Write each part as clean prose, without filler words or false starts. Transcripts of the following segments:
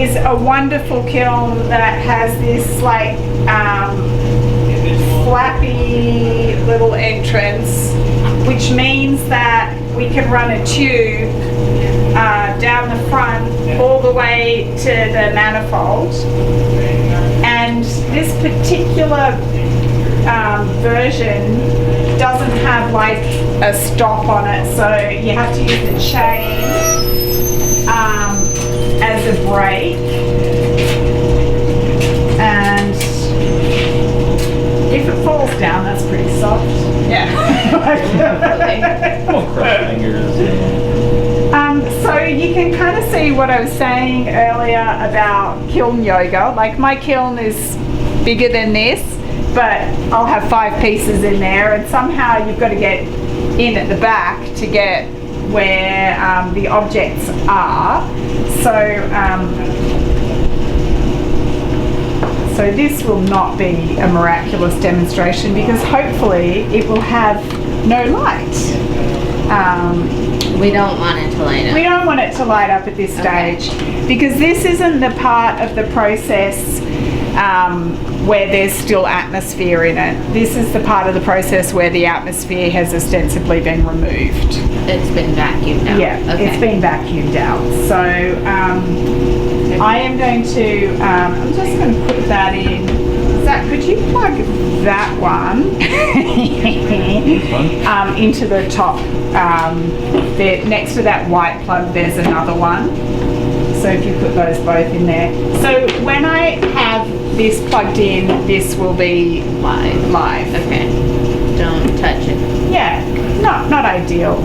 is a wonderful kiln that has this like flappy little entrance, which means that we can run a tube down the front all the way to the manifold. And this particular version doesn't have like a stop on it, so you have to use the chain as a brake. And if it falls down, that's pretty soft. Yeah. So you can kind of see what I was saying earlier about kiln yoga. Like my kiln is bigger than this, but I'll have 5 pieces in there, and somehow you've got to get in at the back to get where the objects are. So this will not be a miraculous demonstration because hopefully it will have no light. We don't want it to light up. We don't want it to light up at this stage because this isn't the part of the process where there's still atmosphere in it. This is the part of the process where the atmosphere has ostensibly been removed. It's been vacuumed out. Yeah, it's been vacuumed out. So I am going to, I'm just going to put that in. Zach, could you plug that one into the top? There, next to that white plug, there's another one. So if you put those both in there. So when I have this plugged in, this will be live. Okay. Don't touch it. Yeah, not ideal.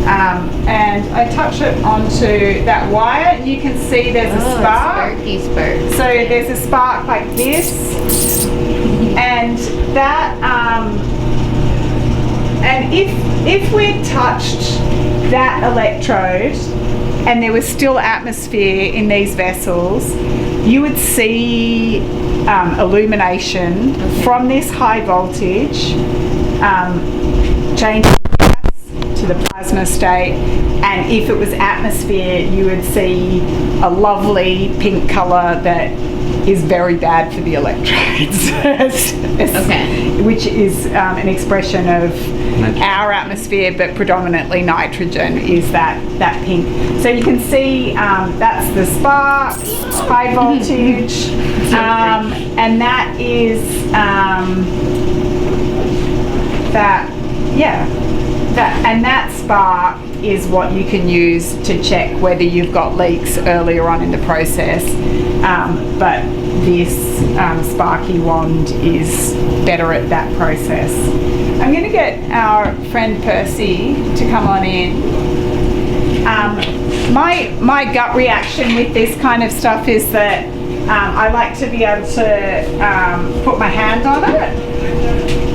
And I touch it onto that wire. You can see there's a spark. Spurky. So there's a spark like this, and that. And if we'd touched that electrode and there was still atmosphere in these vessels, you would see illumination from this high voltage changing to the plasma state, and if it was atmosphere you would see a lovely pink colour that is very bad for the electrodes. Which is an expression of our atmosphere, but predominantly nitrogen is that pink. So you can see that's the spark, high voltage, and that is that spark is what you can use to check whether you've got leaks earlier on in the process. But this sparky wand is better at that process. I'm going to get our friend Percy to come on in. My gut reaction with this kind of stuff is that I like to be able to put my hand on it.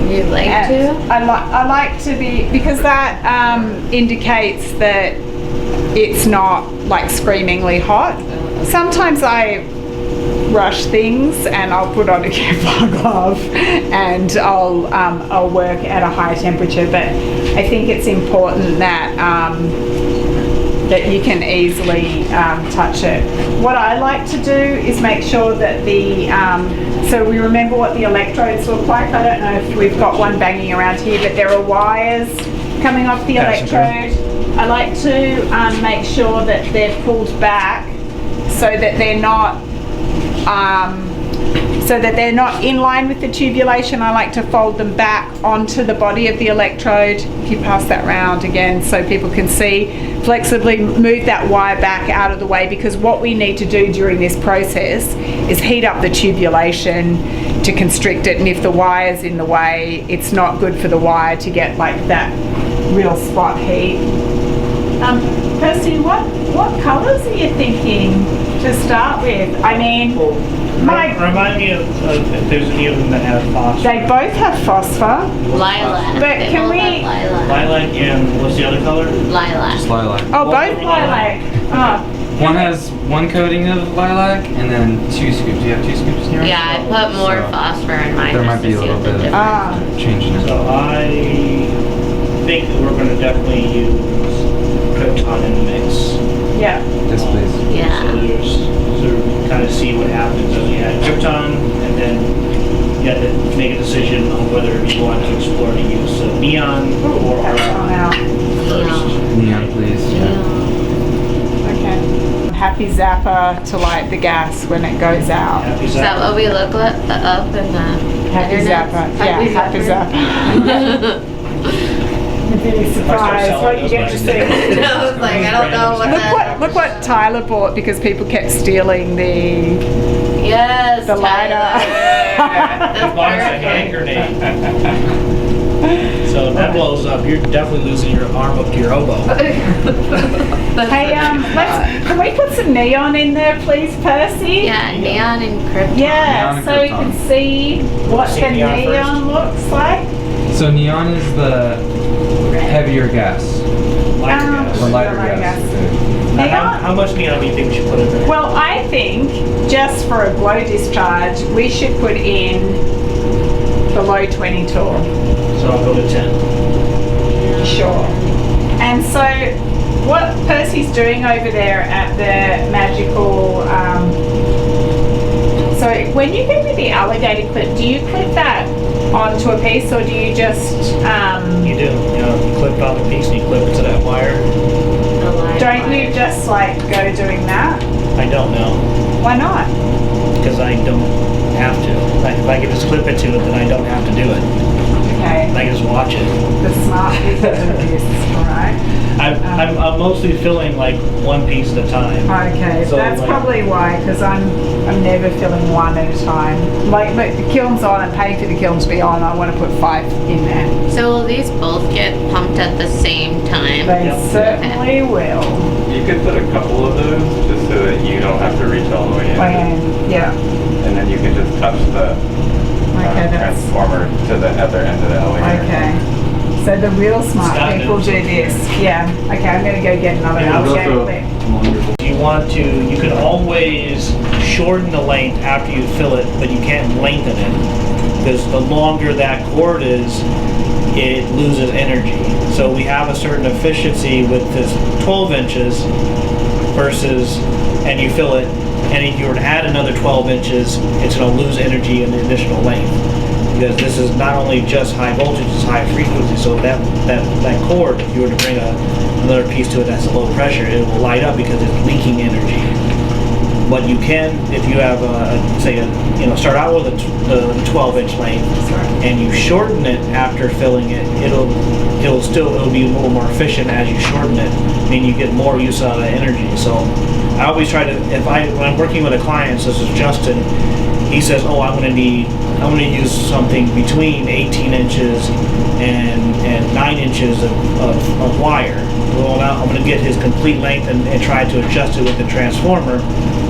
You like to? I like to be, because that indicates that it's not like screamingly hot. Sometimes I rush things and I'll put on a Kevlar glove and I'll work at a high temperature, but I think it's important that that you can easily touch it. What I like to do is make sure that so we remember what the electrodes look like. I don't know if we've got one banging around here, but there are wires coming off the electrode. I like to make sure that they're pulled back so that they're not in line with the tubulation. I like to fold them back onto the body of the electrode. If you pass that round again so people can see, flexibly move that wire back out of the way, because what we need to do during this process is heat up the tubulation to constrict it, and if the wire's in the way, it's not good for the wire to get like that real spot heat. Percy, what colours are you thinking to start with? I mean, remind me of if there's any of them that have phosphor. They both have phosphor. Lilac. But can we? Lilac and what's the other color? Lilac. Just lilac. Oh, both lilac. One has one coating of lilac and then 2 scoops. Do you have 2 scoops in yours? Yeah, I put more phosphor in mine. There might be a little bit of change in it. So I think that we're going to definitely use krypton in the mix. Yeah. Yes, please. Yeah. So there's kind of see what happens. So you had krypton, and then you had to make a decision on whether you want to explore the use of neon or That's on argon out. first. Neon, please. Yeah. Okay. Happy zapper to light the gas when it goes out. Happy Is that Zapper. what we look up in the Happy internet? zapper. Yeah, happy zapper. You'd be surprised what you get to see. I was like, I don't know what that. Look what Tyler bought because people kept stealing the Yes. the lighter. That's He bought us a hand perfect. grenade. So that blows up. You're definitely losing your arm up to your elbow. Hey, can we put some neon in there, please, Percy? Yeah, neon and krypton. Yeah, Neon and so we can krypton. see what See the neon neon looks like. So neon is the heavier gas, Lighter gas. or lighter Lighter gas. gas. Now, Neon? how much neon do you think we should put in there? Well, I think just for a glow discharge, we should put in the low 20 tool. So I'll go to 10. Sure. And so what Percy's doing over there at the magical, so when you give me the alligator clip, do you clip that onto a piece or do you just, You do. You clip on the piece and you clip it to that wire. The light don't you wire. just like go doing that? I don't know. Why not? Because I don't have to. Like, if I can just clip it to it, then I don't have to do it. Okay, I can just watch it. the smart people do this, alright? I'm mostly filling like one piece at a time. Okay, So, that's like- probably why, because I'm never filling one at a time. Like, but the kiln's on, I'm paying for the kiln to be on, I want to put 5 in there. So will these both get pumped at the same time? They Yep. certainly will. You could put a couple of those just so that you don't have to reach all the way in. Yeah, And then you can just touch the okay, that's, transformer to the other end of the elevator. okay. So the real smart Scott people knows. do this. Yeah, okay, I'm gonna go get another Yeah, alligator clip. You want to, you can always shorten the length after you fill it, but you can't lengthen it. Because the longer that cord is, it loses energy. So we have a certain efficiency with this 12 inches versus, and you fill it, and if you were to add another 12 inches, it's going to lose energy and additional length. Because this is not only just high voltage, it's high frequency. So that cord, if you were to bring another piece to it that's low pressure, it will light up because it's leaking energy. But you can, if you have start out with a 12-inch length, and you shorten it after filling it, it'll be a little more efficient as you shorten it, meaning you get more use out of the energy. So I always try to, when I'm working with a client, so this is Justin, he says, oh, I'm going to use something between 18 inches and 9 inches of wire. Well, now I'm going to get his complete length and try to adjust it with the transformer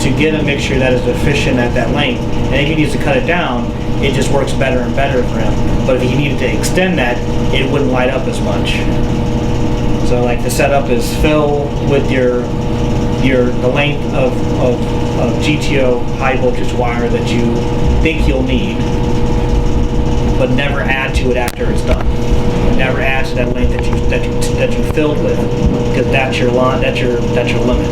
to get a mixture that is efficient at that length. And if he needs to cut it down, it just works better and better for him. But if he needed to extend that, it wouldn't light up as much. So like the setup is fill with the length of GTO high voltage wire that you think you'll need, but never add to it after it's done. Never add to that length that you filled with, because that's your line, that's your limit.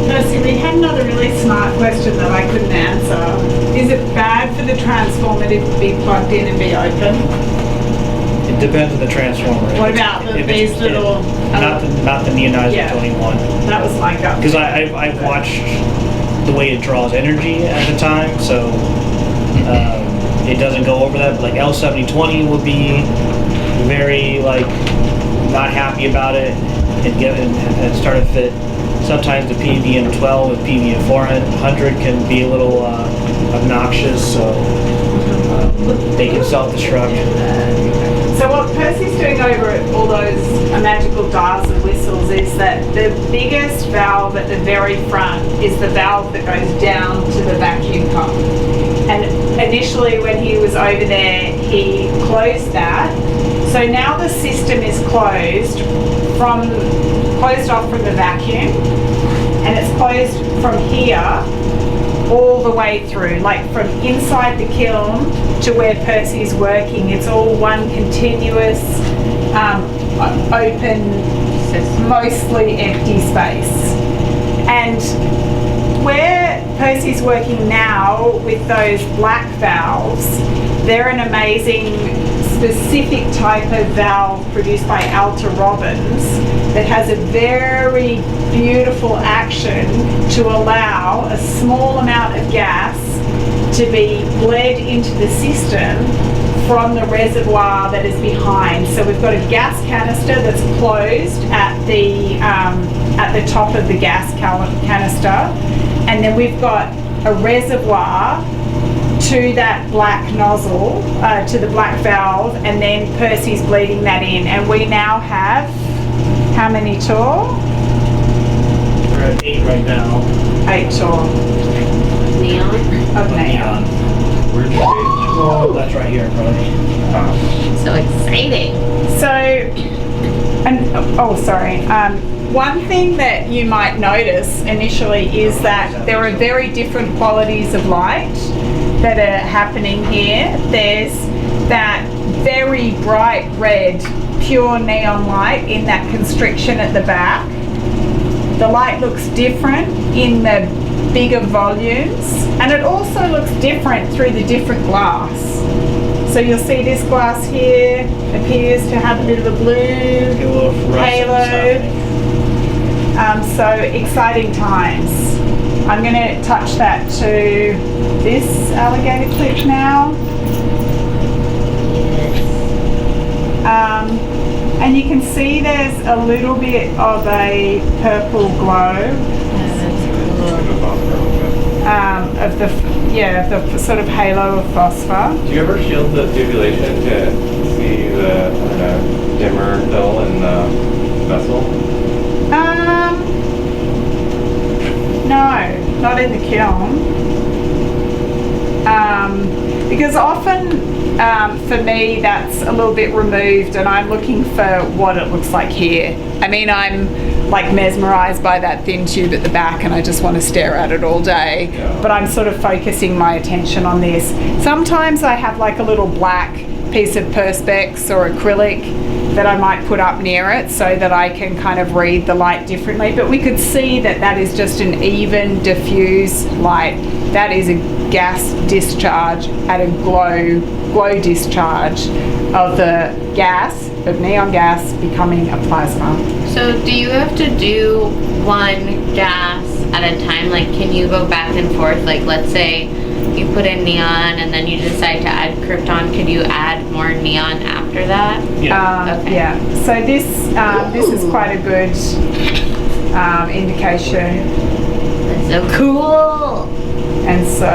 Percy, we had another really smart question that I couldn't answer. Is it bad for the transformer to be plugged in and be open? It depends on the transformer. What about these little? Not the neonized Yeah. 21. That was my gut. Because I've watched the way it draws energy at the time, so it doesn't go over that. But like L7020 would be very not happy about it and start to fit. Sometimes the PVM12 and PVM400 can be a little obnoxious, so they can self-destruct. So what Percy's doing over at all those magical dials and whistles is that the biggest valve at the very front is the valve that goes down to the vacuum pump. And initially when he was over there, he closed that. So now the system is closed off from the vacuum, and it's closed from here all the way through, like from inside the kiln to where Percy's working. It's all one continuous, open, mostly empty space. And where Percy's working now with those black valves. They're an amazing specific type of valve produced by Alta Robbins that has a very beautiful action to allow a small amount of gas to be bled into the system from the reservoir that is behind. So we've got a gas canister that's closed at the top of the gas canister, and then we've got a reservoir to that black nozzle, to the black valve, and then Percy's bleeding that in. And we now have, how many tour? We're at 8 right now. 8 tour Neon. of neon. Where's the Oh, that's right here in front of me. So exciting. So, one thing that you might notice initially is that there are very different qualities of light that are happening here. There's that very bright red, pure neon light in that constriction at the back. The light looks different in the bigger volumes, and it also looks different through the different glass. So you'll see this glass here appears to have a bit of a blue Get a little fluorescence halo. So exciting times. I'm going to touch that to this alligator clip now. And you can see there's a little bit of a purple glow of the sort of halo of phosphor. Do you ever shield the tubulation to see the dimmer fill in the vessel? No, not in the kiln. Because often for me that's a little bit removed and I'm looking for what it looks like here. I mean, I'm like mesmerized by that thin tube at the back and I just want to stare at it all day. Yeah. But I'm sort of focusing my attention on this. Sometimes I have like a little black piece of perspex or acrylic that I might put up near it so that I can kind of read the light differently. But we could see that that is just an even diffuse light. That is a gas discharge at a glow discharge of the gas, of neon gas becoming a plasma. So do you have to do one gas at a time? Like, can you go back and forth? Like, let's say you put in neon and then you decide to add krypton. Could you add more neon after that? Yeah. Okay. Yeah. So this is quite a good indication. That's so cool. And so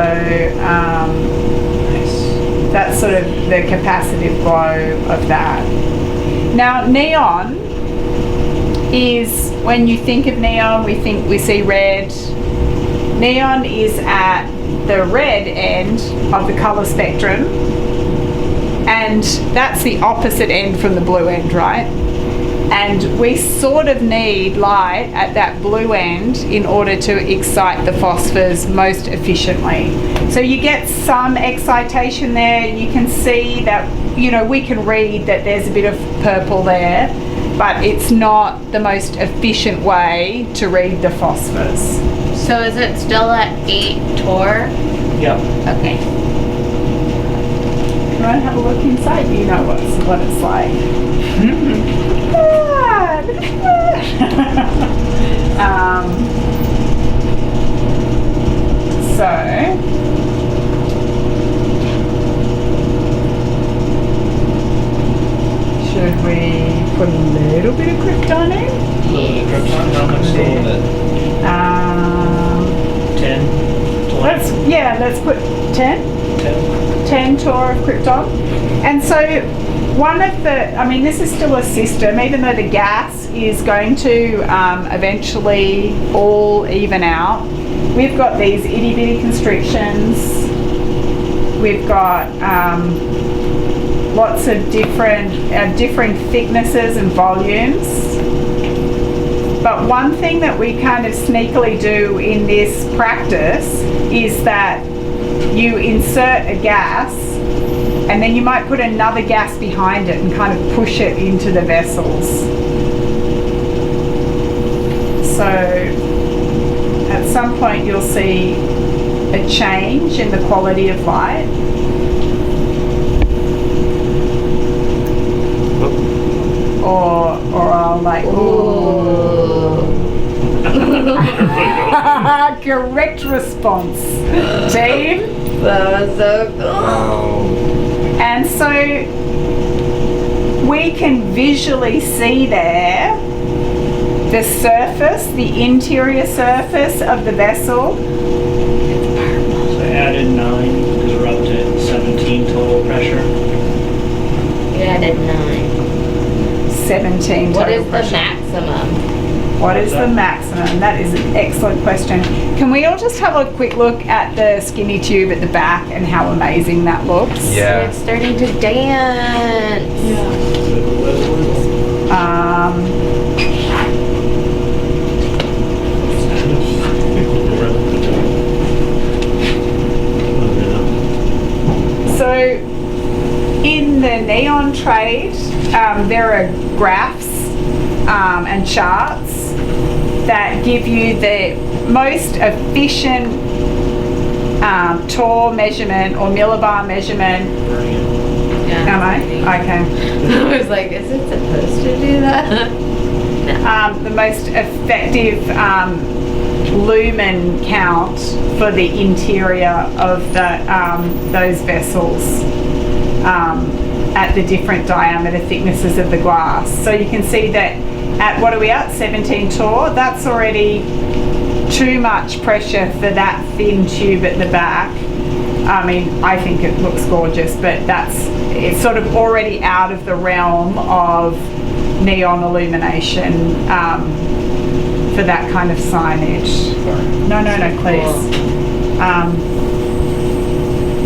Nice. that's sort of the capacitive glow of that. Now neon is, when you think of neon, we see red. Neon is at the red end of the color spectrum, and that's the opposite end from the blue end, right? And we sort of need light at that blue end in order to excite the phosphors most efficiently. So you get some excitation there. You can see that, you know, we can read that there's a bit of purple there, but it's not the most efficient way to read the phosphors. So is it still at 8 torr? Yep. Okay. You want to have a look inside? You know what it's like. So should we put a little bit of krypton in? A little bit of krypton. How much? A little bit. 10, 20. Let's put 10. 10 torr of krypton. And so one of the, I mean, this is still a system, even though the gas is going to eventually all even out. We've got these itty bitty constrictions. We've got lots of different thicknesses and volumes. But one thing that we kind of sneakily do in this practice is that you insert a gas and then you might put another gas behind it and kind of push it into the vessels. So at some point you'll see a change in the quality of light. Or I'll like, ooh. Correct response, team. That was so cool. And so we can visually see there the surface, the interior surface of the vessel. So I added 9 because we're up to 17 total pressure. You added 9. 17 What total is the pressure. maximum? What is the maximum? That is an excellent question. Can we all just have a quick look at the skinny tube at the back and how amazing that looks? Yeah. It's starting to dance. So in the neon trade, there are graphs and charts that give you the most efficient Torr measurement or millibar measurement. Yeah. Am I? Okay. I was like, is it supposed to do that? The most effective lumen count for the interior of the those vessels at the different diameter thicknesses of the glass. So you can see that at, what are we at, 17 Torr? That's already too much pressure for that thin tube at the back. I mean, I think it looks gorgeous, but it's sort of already out of the realm of neon illumination for that kind of signage. No, please.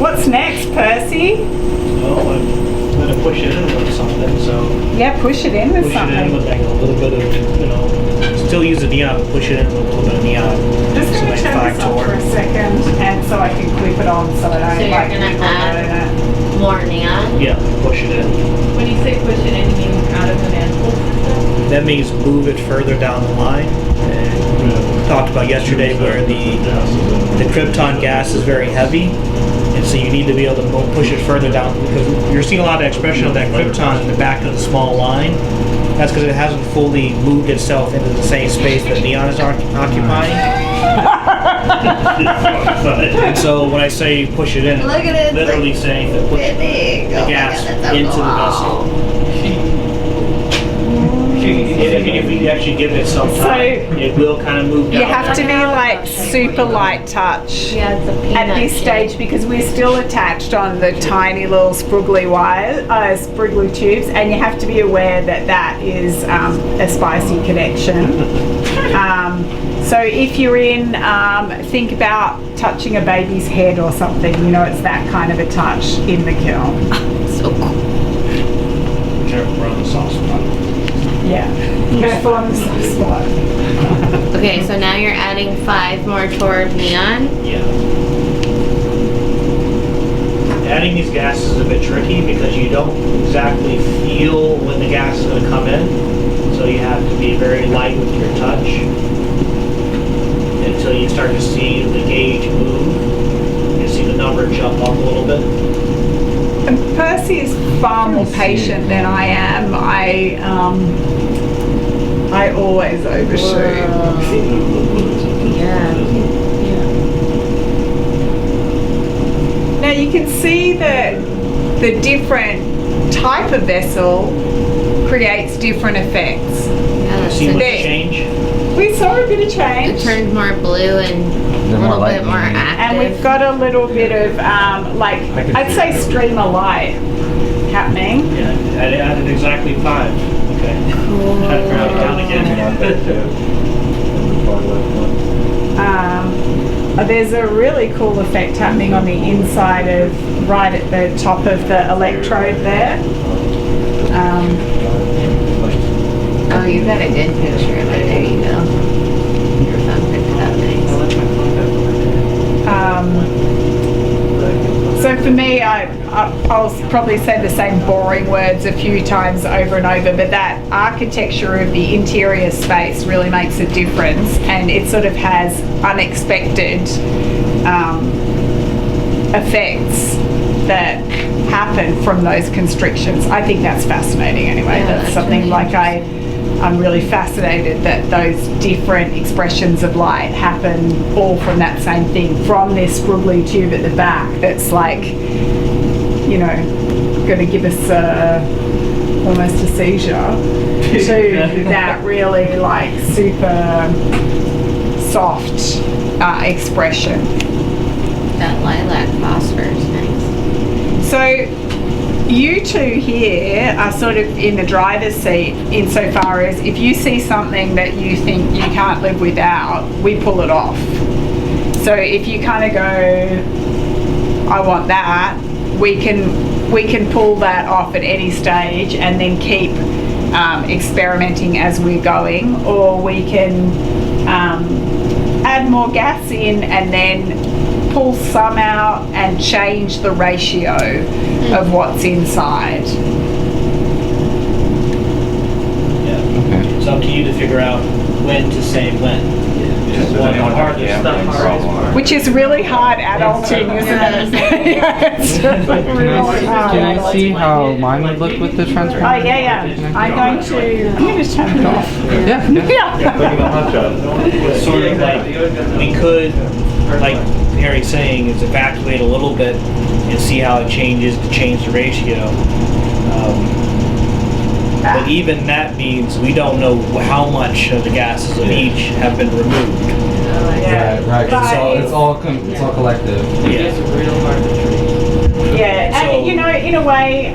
What's next, Percy? Well, I'm going to push it in with something, so Yeah, push it in with push something. it in with like a little bit of, still use the neon, but push it in with a little bit of neon. Just So going to like turn 5 this off Torr. for a second, and so I can clip it on so I don't So you're like gonna wiggle add- it in. More neon. Yeah, push it in. When you say push it in, you mean out of the manifold system? That means move it further down the line. And we talked about yesterday where the krypton gas is very heavy, and so you need to be able to push it further down because you're seeing a lot of expression of that krypton in the back of the small line. That's because it hasn't fully moved itself into the same space that neon is occupying. And so when I say push it in, Look at it, it's literally like saying that push big. the Oh my gas God, that's into the vessel. If you actually give it some time, it will kind of move down. You have to there. be like super light touch Yeah, it's a peanut at this shape. stage because we're still attached on the tiny little spriggly wires, spriggly tubes, and you have to be aware that that is a spicy connection. So if you're in, think about touching a baby's head or something, it's that kind of a touch in the kiln. So cool. Careful around the soft spot. Yeah, careful on the soft spot. Okay, so now you're adding 5 more Torr neon. Yeah. Adding these gases is a bit tricky because you don't exactly feel when the gas is going to come in. So you have to be very light with your touch until you start to see the gauge move. You see the number jump up a little bit. And Percy is far more patient than I am. I always overshoot. Yeah. Now you can see that the different type of vessel creates different effects. Yeah, that's See it. what There. change? We saw a bit of It change. turned more blue and a They're more little bit more lightning. active. And we've got a little bit of, I'd say streamer light happening. Yeah, I added exactly 5. Okay. Try to round it down again. There's a really cool effect happening on the inside of, right at the top of the electrode there. Oh, you got a good picture of it. There you go. Your phone picked it up nice. So For me, I'll probably say the same boring words a few times over and over, but that architecture of the interior space really makes a difference, and it sort of has unexpected effects that happen from those constrictions. I think that's fascinating anyway. Yeah, That's that's something really like I'm really fascinated that those different expressions of light happen all from that same thing, from this squiggly tube at the back that's like, you know, going to give us almost a seizure, to that really like super soft expression. That lilac phosphor is nice. So you two here are sort of in the driver's seat insofar as if you see something that you think you can't live without, we pull it off. So if you kind of go, I want that, we can pull that off at any stage and then keep experimenting as we're going, or we can add more gas in and then pull some out and change the ratio of what's inside. Yeah. Okay. It's up to you to figure out when to say when. Does anyone have a gambling problem? Which is really hard adulting, isn't it? Yeah, it's really hard Can I see adulting. how mine would look with the transparent? Oh yeah. I'm going to turn it off. Yeah. Yeah. Look at the hot shot. It's sort of like, we could, like Harry's saying, is evacuate a little bit and see how it changes to change the ratio. But even that means we don't know how much of the gases of each have been removed. Yeah. Right. It's all collective. Yeah. Yeah, So- and you know, in a way,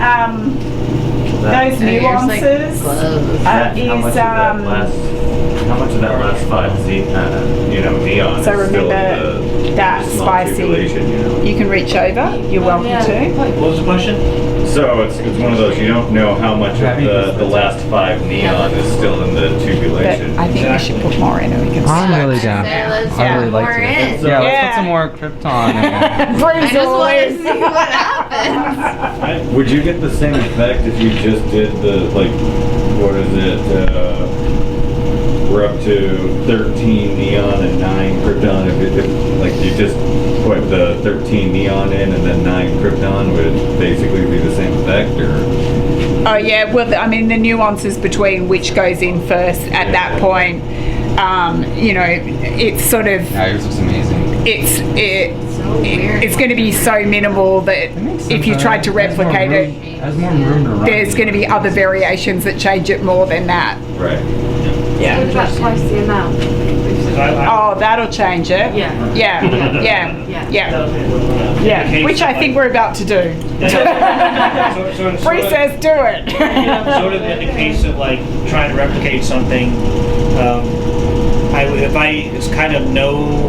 those nuances How much of that last 5 neon So is still remember in the that small spicy. tubulation, you know? You can reach over. You're welcome to. What was the question? So it's one of those, you don't know how much of the last 5 neon is still in the But tubulation. I think we should put more in, and we can. I'm really down. So let's I really put like more to. in. Yeah, let's Yeah. put some more krypton in. I Freeze just all want to in. see what happens. Would you get the same effect if you just did the, like, what is it, we're up to 13 neon and 9 krypton, if like you just put the 13 neon in and then 9 krypton, would it basically be the same effect, or? Oh yeah. Well, I mean, the nuances between which goes in first at that point. You know, it's sort of. Yeah, yours looks amazing. It's So weird. it's going to be so minimal that if you tried to replicate it, There's more room to run. there's going to be other variations that change it more than that. Right. Yeah. What about twice the amount? Oh, that'll change it. Yeah. Yeah. Yeah. Yeah. Yeah. Which I think we're about to do. Bree says do it. Sort of in the case of like trying to replicate something, if I just kind of know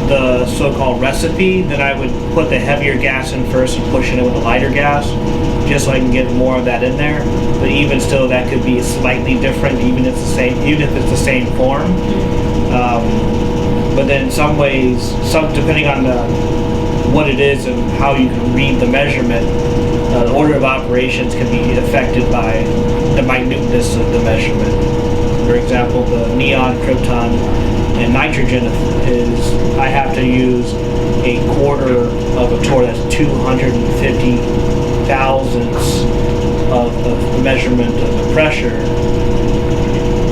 the so-called recipe, then I would put the heavier gas in first and push it in with the lighter gas, just so I can get more of that in there. But even still, that could be slightly different, even if it's the same form. But then in some ways, depending on what it is and how you can read the measurement, the order of operations can be affected by the minuteness of the measurement. For example, the neon, krypton, and nitrogen is, I have to use a quarter of a torr, that's 250 thousandths of the measurement of the pressure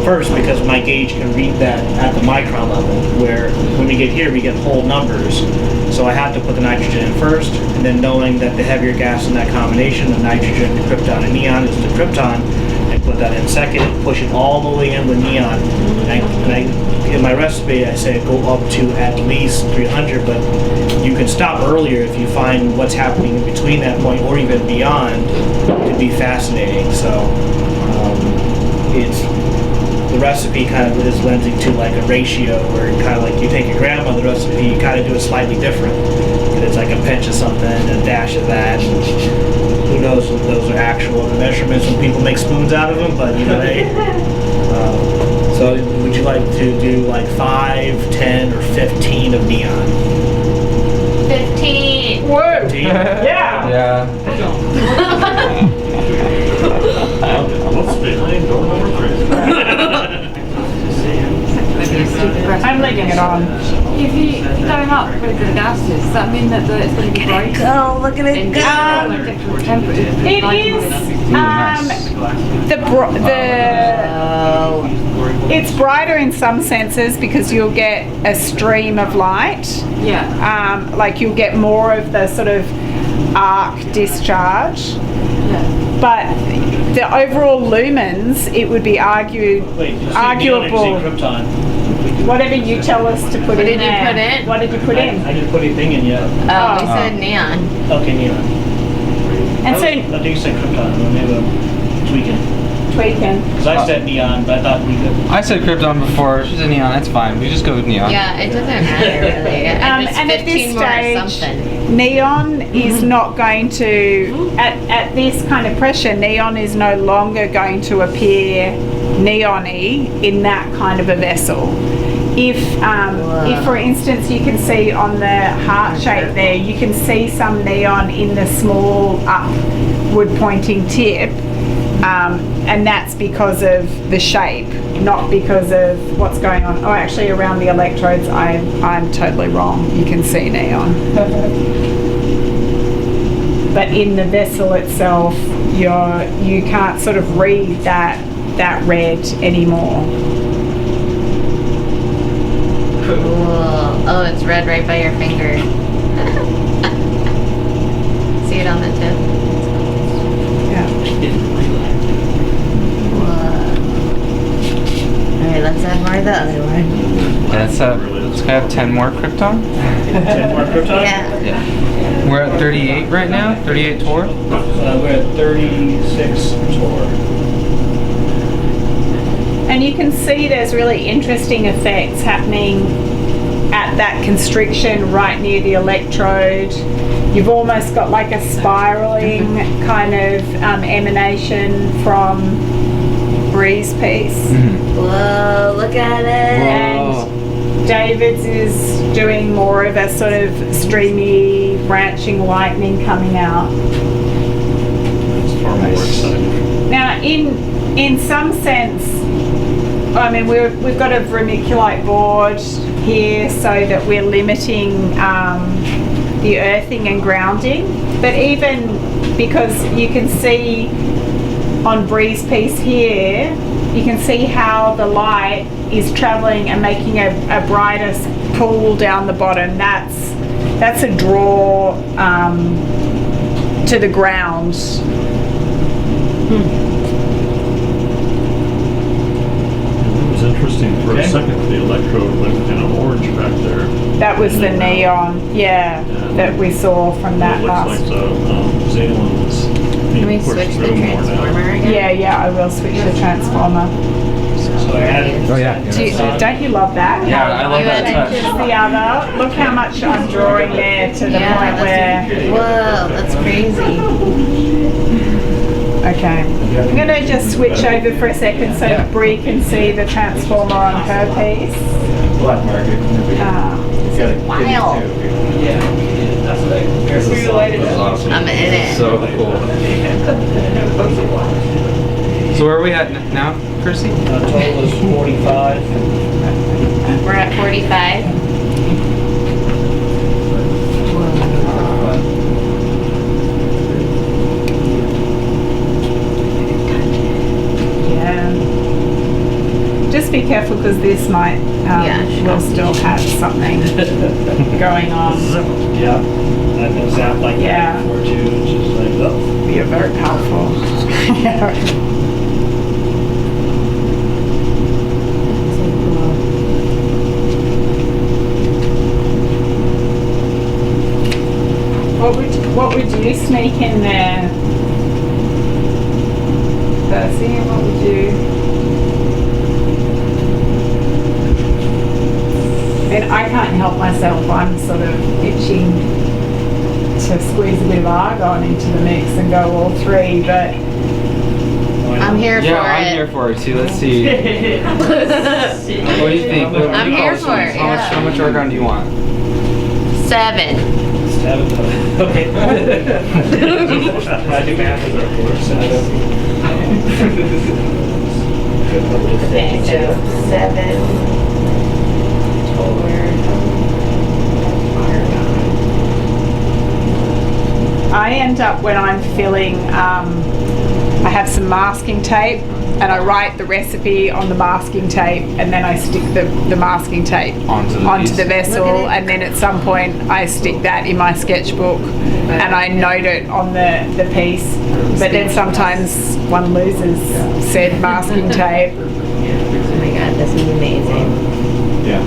first, because my gauge can read that at the micron level, where when we get here we get whole numbers. So I have to put the nitrogen in first, and then knowing that the heavier gas in that combination, the nitrogen, the krypton, and neon is the krypton, I put that in second, push it all the way in with neon. In my recipe I say go up to at least 300, but you can stop earlier if you find what's happening in between that point or even beyond. It could be fascinating. So it's the recipe kind of is lending to like a ratio where kind of like you take your grandmother's recipe, you kind of do it slightly different. And it's like a pinch of something and a dash of that. And who knows if those are actual measurements when people make spoons out of them, but you know, so would you like to do like 5, 10, or 15 of neon? 15. Whoa! 15? Yeah. Yeah. What's behind door number 3? I'm leaving it on. If you're going up with the gases, does that mean that it's going to be bright? Oh, look at it Like different temperatures? It is. It's brighter in some senses because you'll get a stream of light. Yeah. Like you'll get more of the sort of arc discharge. Yeah. But the overall lumens, it would be Wait, did you say arguable. neon or did you say Krypton? Whatever you tell us to put What in did you there. put in? What did you put in? I didn't put anything in yet. Oh, we said neon. Okay, neon. And so I think you said Krypton. Maybe I'm tweaking. tweaking. Because I said neon, but I thought we could. I said Krypton before. She said neon. That's fine. We just go with neon. Yeah, it doesn't matter really. It's And at 15 this more or stage, something. neon is not going to, at this kind of pressure, neon is no longer going to appear neon-y in that kind of a vessel. If, for instance, you can see on the heart shape there, you can see some neon in the small upward pointing tip, and that's because of the shape, not because of what's going on. Oh, actually, around the electrodes, I'm totally wrong. You can see neon. But in the vessel itself, you can't sort of read that red anymore. Cool. Oh, it's red right by your finger. See it on the tip? Yeah. Alright, let's add more of the other one. Let's have 10 more Krypton. 10 more Krypton? Yeah. Yeah. We're at 38 right now. 38 Tor. We're at 36 Tor. And you can see there's really interesting effects happening at that constriction right near the electrode. You've almost got like a spiraling kind of emanation from breeze piece. Whoa, look at it. And David's is doing more of a sort of streamy, branching lightning coming out. It's far more exciting. Now, in some sense, I mean, we've got a vermiculite board here so that we're limiting the earthing and grounding. But even because you can see on breeze piece here, you can see how the light is traveling and making a brighter pool down the bottom. That's a draw to the ground. It was interesting for a second, the electrode went kind of orange back there. That was the neon, yeah, that we saw from that It last. looks like the xenon is Can we being pushed switch the through more transformer now. again? Yeah, I will switch the transformer. So I added. Oh, yeah. Don't you love that? Yeah, I love You that had Changes touch. the other. Look how much I'm drawing there to the point where. Whoa, that's crazy. Okay, I'm going to just switch over for a second so that Bree can see the transformer on her piece. Black market. Wild. Awesome. I'm in it. So cool. So where are we at now, Percy? Total is 45. We're at 45. Yeah. Just be careful because this might, will still have something going on. Yeah. I've been zapped like Yeah. that before too. It's just like, oh. You're very powerful. What would you sneak in there, Percy? What would you? And I can't help myself. I'm sort of itching to squeeze a bit of argon into the mix and go all three, but I'm here Yeah, for I'm it. here for it too. Let's see. What do you think? I'm here for it, How much argon do you want? 7. Haven't done it. Okay. Magic math is our course. Okay, so 7 torr. I end up when I'm filling, I have some masking tape and I write the recipe on the masking tape and then I stick the masking tape Onto the piece. vessel, Look at it. and then at some point I stick that in my sketchbook and I note it on the piece. But then sometimes one loses said masking tape. Oh my god, this is amazing. Yeah.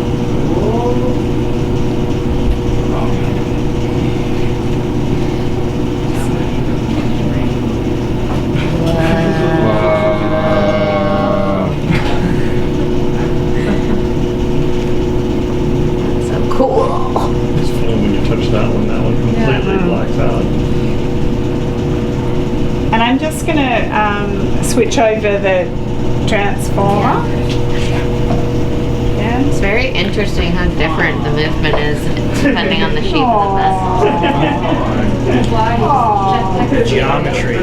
So cool. It's funny when you touch that one completely blacks out. And I'm just gonna switch over the transformer. Yeah. It's very interesting how different the movement is depending on the shape of the vessel. Geometry.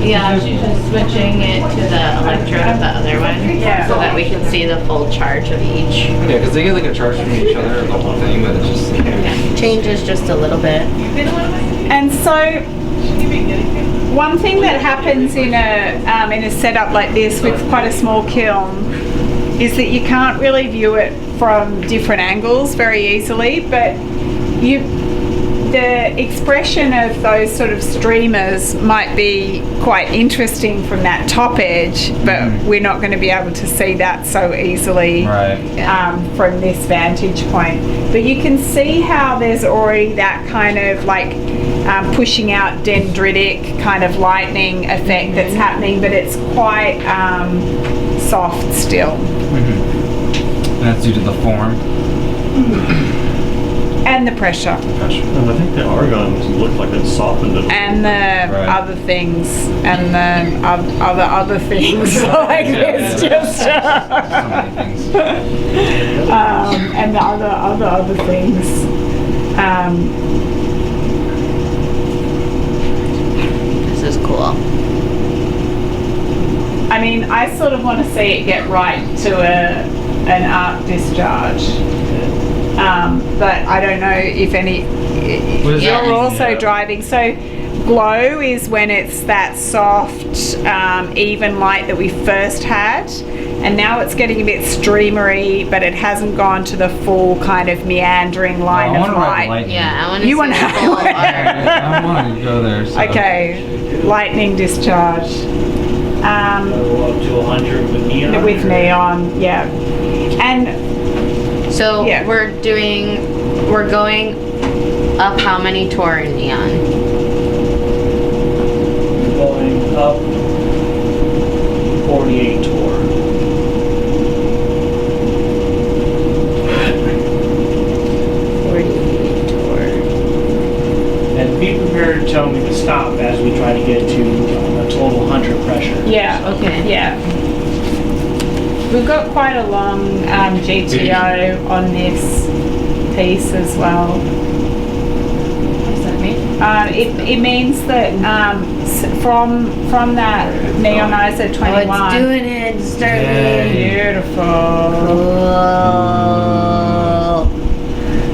Yeah, she's just switching it to the electrode of the other one Yeah. so that we can see the full charge of each. Yeah, because they get like a charge from each other, the whole thing, but it's just. Yeah. Changes just a little bit. And so, one thing that happens in a setup like this with quite a small kiln is that you can't really view it from different angles very easily, but the expression of those sort of streamers might be quite interesting from that top edge, but we're not going to be able to see that so easily. Right. From this vantage point. But you can see how there's already that kind of like pushing out dendritic kind of lightning effect that's happening, but it's quite soft still. And that's due to the form. And the pressure. And I think the argon looked like it softened it. And the Right. other things. And the other things. Like it's just... So many things. and the other things. This is cool. I mean, I sort of want to see it get right to an arc discharge. But I don't know if any... What does that You're mean? also driving. So glow is when it's that soft, even light that we first had. And now it's getting a bit streamery, but it hasn't gone to the full kind of meandering line I of wanna ride the light. lightning. Yeah, I want to You see wanna the have full it? arc. I want to go there. So. Okay, lightning discharge. Go up to 100 with neon. With neon, yeah. And So Yeah. we're going up how many torr in neon? Going up 48 torr. And be prepared to tell me to stop as we try to get to a total 100 pressure. yeah, Okay. yeah. We've got quite a long GTO on this piece as well. What does that mean? It means that from that neonizer 21. Oh, it's doing it. It's starting. Beautiful. Cool.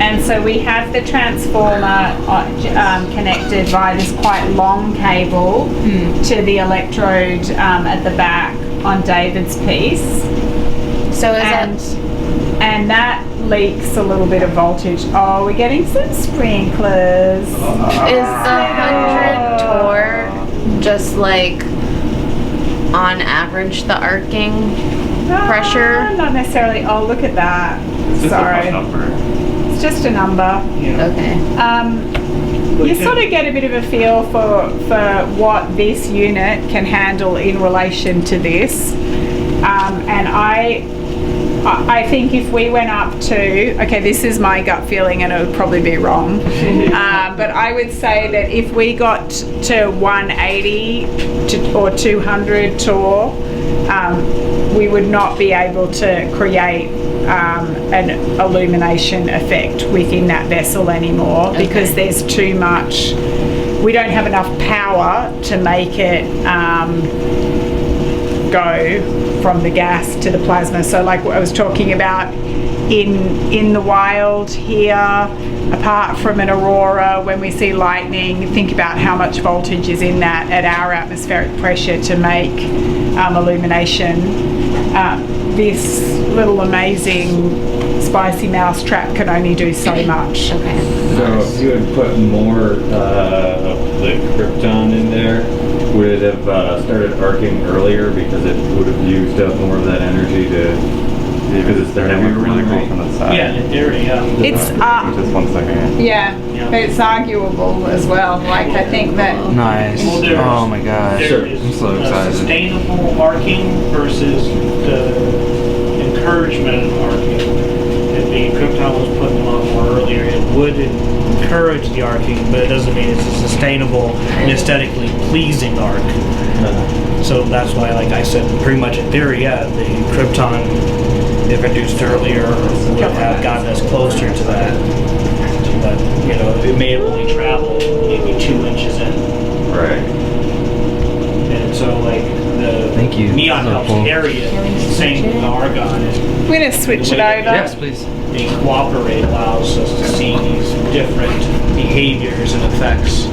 And so we have the transformer connected via this quite long cable to the electrode at the back on David's piece. So is And that leaks a little bit of voltage. Oh, we're getting some sprinklers. is the 100 torr just like on average the arcing pressure? Not necessarily. Oh, look at that. Sorry. It's just a number. Yeah. Okay. You sort of get a bit of a feel for what this unit can handle in relation to this. And I think if we went up to, okay, this is my gut feeling and it would probably be wrong, but I would say that if we got to 180 or 200 torr, we would not be able to create an illumination effect within that vessel anymore because there's too much. We don't have enough power to make it go from the gas to the plasma. So like what I was talking about in the wild here, apart from an aurora, when we see lightning, think about how much voltage is in that at our atmospheric pressure to make illumination. This little amazing spicy mouse trap can only do so much. Okay. So if you had put more of the krypton in there, would it have started arcing earlier because it would have used up more of that energy to, because it's the They're heavier really one, cool right? from the side. Yeah, in theory, yeah. It's Just 1 second. yeah, Yeah. but it's arguable as well. Like I think that Nice. Well, there's- Oh my gosh. There is I'm so excited. sustainable arcing versus the encouragement of arcing. If the krypton was put in a lot more earlier, it would encourage the arcing, but it doesn't mean it's a sustainable and aesthetically pleasing arc. So that's why, like I said, pretty much in theory, yeah, the krypton, if reduced earlier, would have gotten us closer to that. But, you know, it may have only traveled maybe 2 inches in. Right. And so, like, the Thank you. neon So helps cool. carry it. Same with the argon. we're gonna switch it over. Yes, please. Being cooperate allows us to see these different behaviors and effects.